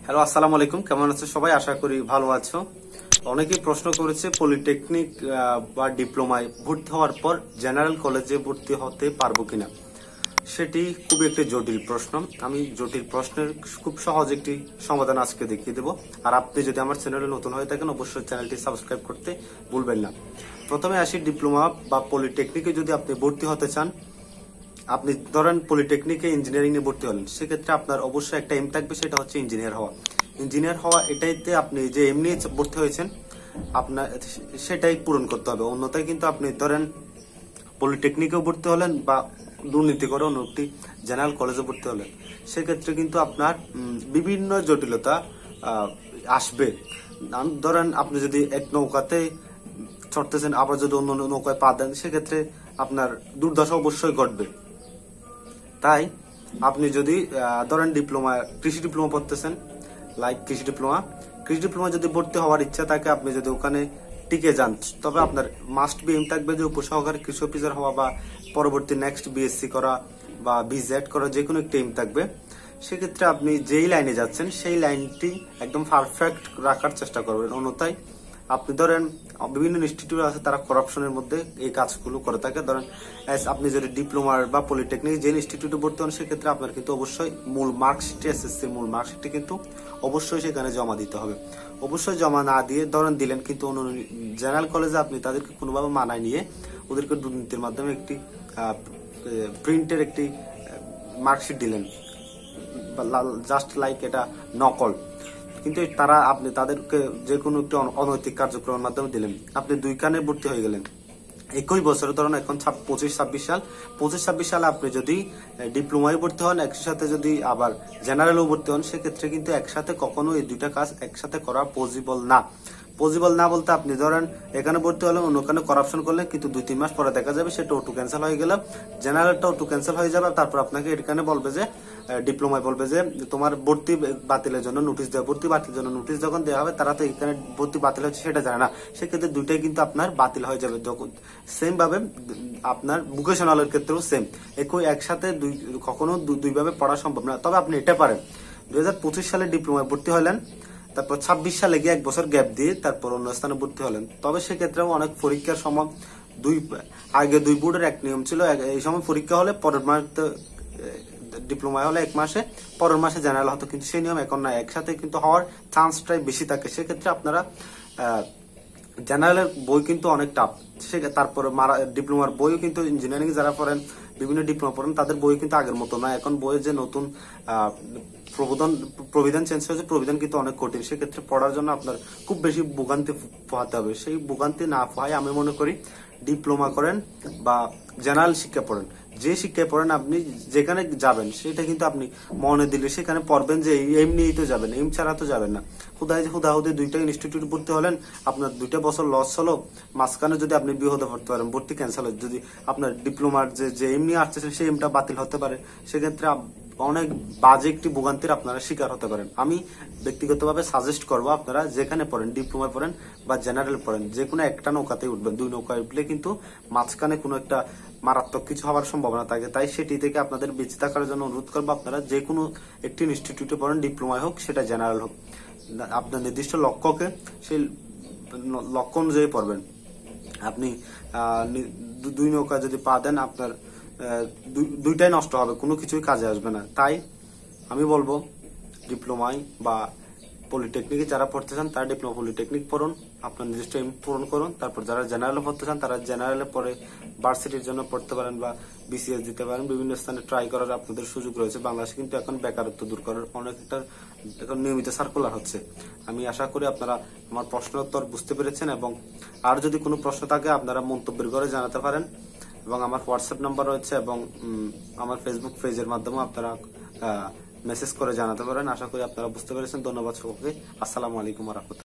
Hello, আসসালামু আলাইকুম। কেমন আছো সবাই? আশা করি ভালো আছো। অনেকেই প্রশ্ন করেছে পলিটেকনিক বা ডিপ্লোমায় ভর্তি হওয়ার পর জেনারেল কলেজে ভর্তি হতে পারবো কিনা। সেটি খুবই একটি জটিল প্রশ্ন। আমি জটিল প্রশ্নের খুব সহজ একটি সমাধান আজকে দেখিয়ে দেবো। আর আপনি যদি আমার চ্যানেলে নতুন হয়ে থাকেন অবশ্যই চ্যানেলটি সাবস্ক্রাইব করতে ভুলবেন না। প্রথমে আসি, ডিপ্লোমা বা পলিটেকনিকে যদি আপনি ভর্তি হতে চান, আপনি ধরেন পলিটেকনিকে ইঞ্জিনিয়ারিং এ ভর্তি হলেন, সেক্ষেত্রে আপনার অবশ্যই একটা এম থাকবে, সেটা হচ্ছে ইঞ্জিনিয়ার হওয়া। ইঞ্জিনিয়ার হওয়া এটাইতে আপনি যে এমনি ভর্তি হয়েছেন আপনার সেটাই পূরণ করতে হবে। অন্যথায় কিন্তু আপনি ধরেন পলিটেকনিকেও ভর্তি হলেন বা দুর্নীতি করে অন্য একটি জেনারেল কলেজে ভর্তি হলেন, সেক্ষেত্রে কিন্তু আপনার বিভিন্ন জটিলতা আসবে। ধরেন আপনি যদি এক নৌকাতে চড়তেছেন, আবার যদি অন্য নৌকায় পা দেন, সেক্ষেত্রে আপনার দুর্দশা অবশ্যই ঘটবে। তাই আপনি যদি ধরেন ডিপ্লোমা, কৃষি ডিপ্লোমা পড়তেছেন, লাইক কৃষি ডিপ্লোমা যদি ভর্তি হওয়ার ইচ্ছা থাকে, আপনি যদি ওখানে টিকে যান, তবে আপনার মাস্ট বি এম থাকবে যে উপসহকারী কৃষি অফিসার হওয়া বা পরবর্তী নেক্সট বিএসসি করা বা বিজেড করা, যে কোনো একটা এম থাকবে। সেক্ষেত্রে আপনি যেই লাইনে যাচ্ছেন সেই লাইনটি একদম পারফেক্ট রাখার চেষ্টা করবেন। অন্যথায় আপনি ধরেন বিভিন্ন ইনস্টিটিউট আছে, তারা করাপশনের মধ্যে এই কাজগুলো করে থাকে। ধরেন আপনি যদি ডিপ্লোমার বা পলিটেকনিক যে ইনস্টিটিউটে ভর্তি হন, সেক্ষেত্রে আপনার কিন্তু অবশ্যই মূল মার্কশিট, এসএসসির মূল মার্কশিটটি কিন্তু অবশ্যই সেখানে জমা দিতে হবে। অবশ্যই জমা না দিয়ে ধরেন দিলেন, কিন্তু অন্য জেনারেল কলেজে আপনি তাদেরকে কোনোভাবে মানায় নিয়ে ওদেরকে দুর্নীতির মাধ্যমে একটি প্রিন্টের একটি মার্কশিট দিলেন, জাস্ট লাইক এটা নকল, কিন্তু তারা আপনি তাদেরকে যে কোনো একটি অনৈতিক কার্যক্রমের মাধ্যমে দিলেন, আপনি দুই কানে ভর্তি হয়ে গেলেন একই বছরে। ধরুন এখন 25-26 সালে আপনি যদি ডিপ্লোমায় ভর্তি হন, একই সাথে যদি আবার জেনারেলও ভর্তি হন, সেক্ষেত্রে কিন্তু একসাথে কখনো এই দুইটা কাজ একসাথে করা পসিবল না। পসিবল না বলতে, আপনি ধরেন এখানে ভর্তি হলেন, অন্যখানে করাপশন করলেন, কিন্তু 2-3 মাস পরে দেখা যাবে সেটা অটো ক্যান্সেল হয়ে গেল, জেনারেলটা অটো ক্যান্সেল হয়ে যাবে। তারপর আপনাকে এখানে বলবে যে ডিপ্লোমায় বলবে যে তোমার ভর্তি বাতিলের জন্য নোটিশ দেওয়া, ভর্তি বাতিলের জন্য নোটিশ যখন দেওয়া হবে, তারা তো এখানে ভর্তি বাতিল হচ্ছে সেটা জানে না, সেক্ষেত্রে দুইটাই কিন্তু আপনার বাতিল হয়ে যাবে। সেম ভাবে আপনার ভোকেশনালের ক্ষেত্রেও সেম, একসাথে কখনো দুইভাবে পড়া সম্ভব না। তবে আপনি এটা পারেন, 2025 সালে ডিপ্লোমায় ভর্তি হলেন, তারপর 26 সালে গিয়ে 1 বছর গ্যাপ দিয়ে তারপর অন্য স্থানে ভর্তি হলেন। তবে সেক্ষেত্রেও অনেক পরীক্ষার সময় আগে দুই বোর্ডের এক নিয়ম ছিল, এই সময় পরীক্ষা হলে পরের মাসে ডিপ্লোমা হলে 1 মাসে, পরের মাসে জেনারেল হতো, কিন্তু সেই নিয়ম এখন না, একসাথে কিন্তু হওয়ার চান্সটাই বেশি থাকে। সেক্ষেত্রে আপনারা জেনারেলের বই কিন্তু অনেক টাফ, তারপরে ডিপ্লোমার বইও কিন্তু ইঞ্জিনিয়ারিং যারা পড়েন, বিভিন্ন ডিপ্লোমা পড়েন, তাদের বই কিন্তু আগের মতো না। এখন বইয়ের যে নতুন প্রবিধান চেঞ্জ হয়েছে, প্রবিধান কিন্তু অনেক কঠিন। সেক্ষেত্রে পড়ার জন্য আপনার খুব বেশি ভোগান্তি পোহাতে হবে। সেই ভোগান্তি না পোহায় আমি মনে করি ডিপ্লোমা করেন বা জেনারেল শিক্ষা পড়েন। যে শিক্ষায় পড়েন, আপনি যেখানে যাবেন সেটা কিন্তু আপনি মনে দিলে সেখানে পড়বেন, যে এমনিই তো যাবেন, এম ছাড়া তো যাবেন না। হুদাহুদি দুইটা ইনস্টিটিউট ভর্তি হলেন, আপনার 2 বছর লস হলো, মাঝখানে যদি আপনি বিপদে পড়তে পারেন, ভর্তি ক্যান্সেল হয়, যদি আপনার ডিপ্লোমার যে এমনি আসতেছে সেই এমটা বাতিল হতে পারে, সেক্ষেত্রে অনেক বাজে একটি ভোগান্তির আপনারা শিকার হতে পারেন। আমি ব্যক্তিগতভাবে সাজেস্ট করবো, আপনারা যেখানে পড়েন, ডিপ্লোমা পড়েন বা জেনারেল পড়েন, যে কোনো একটা নৌকাতেই উঠবেন। 2 নৌকায় উঠলে কিন্তু মাঝখানে কোনো একটা মারাত্মক কিছু হওয়ার সম্ভাবনা থাকে। তাই সেটি থেকে আপনাদের বেঁচে থাকার জন্য অনুরোধ করবো, আপনারা যে কোনো একটি ইনস্টিটিউটে পড়েন, ডিপ্লোমায় হোক সেটা জেনারেল হোক, আপনার নির্দিষ্ট লক্ষ্যকে সেই লক্ষ্য অনুযায়ী পড়বেন। আপনি 2 নৌকা যদি পা দেন, আপনার দুইটাই নষ্ট হবে, কোনো কিছুই কাজে আসবে না। তাই আমি বলবো ডিপ্লোমায় বা পলিটেকনিকে যারা পড়তে চান তারা ডিপ্লোমা পলিটেকনিক পড়ুন, আপনার নিজস্ব এম পূরণ করুন। তারপর যারা জেনারেলে পড়তে চান তারা জেনারেলে পরে ভার্সিটির জন্য পড়তে পারেন বা বিসিএস দিতে পারেন। বিভিন্ন স্থানে ট্রাই করার আপনাদের সুযোগ রয়েছে। বাংলাদেশে কিন্তু এখন বেকারত্ব দূর করার অনেকটা এখন নিয়মিত সার্কুলার হচ্ছে। আমি আশা করি আপনারা আমার প্রশ্নের উত্তর বুঝতে পেরেছেন, এবং আর যদি কোনো প্রশ্ন থাকে আপনারা মন্তব্যের ঘরে জানাতে পারেন, এবং আমার হোয়াটসঅ্যাপ নাম্বার রয়েছে, এবং আমার ফেসবুক পেজের মাধ্যমে আপনারা মেসেজ করে জানাতে পারেন। আশা করি আপনারা বুঝতে পেরেছেন। ধন্যবাদ সবাইকে। আসসালামু আলাইকুম ওয়া রাহমাতুল্লাহ।